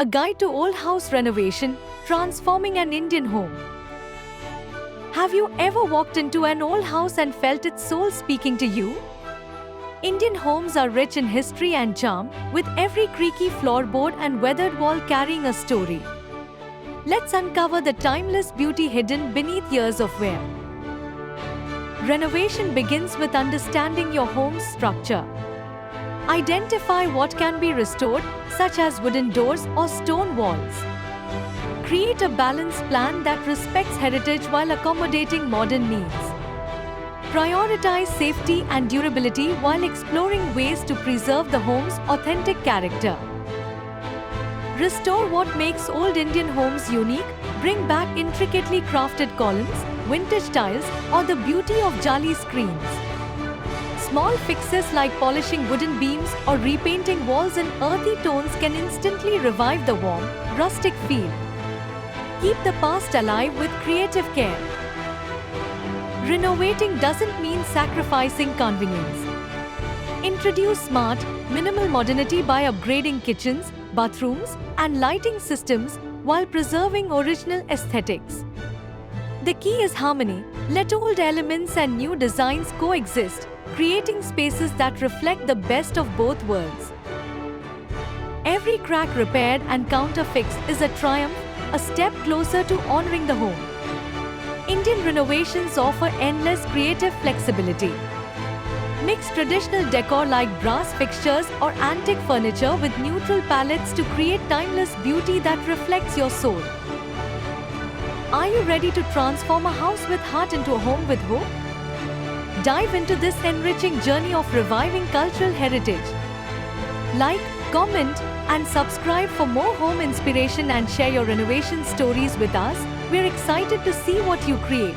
a guide to old house renovation, transforming an Indian home. Have you ever walked into an old house and felt its soul speaking to you? Indian homes are rich in history and charm, with every creaky floorboard and weathered wall carrying a story. Let's uncover the timeless beauty hidden beneath years of wear. Renovation begins with understanding your home's structure. Identify what can be restored, such as wooden doors or stone walls. Create a balanced plan that respects heritage while accommodating modern needs. Prioritize safety and durability while exploring ways to preserve the home's authentic character. Restore what makes old Indian homes unique. Bring back intricately crafted columns, vintage tiles, or the beauty of jali screens. Small fixes like polishing wooden beams or repainting walls in earthy tones can instantly revive the warm, rustic feel. Keep the past alive with creative care. Renovating doesn't mean sacrificing convenience. Introduce smart, minimal modernity by upgrading kitchens, bathrooms, and lighting systems while preserving original aesthetics. The key is harmony. Let old elements and new designs coexist, creating spaces that reflect the best of both worlds. Every crack repaired and counterfixed is a triumph, a step closer to honoring the home. Indian renovations offer endless creative flexibility. Mix traditional decor like brass fixtures or antique furniture with neutral palettes to create timeless beauty that reflects your soul. Are you ready to transform a house with heart into a home with hope? Dive into this enriching journey of reviving cultural heritage. Like, comment, and subscribe for more home inspiration and share your renovation stories with us. We're excited to see what you create.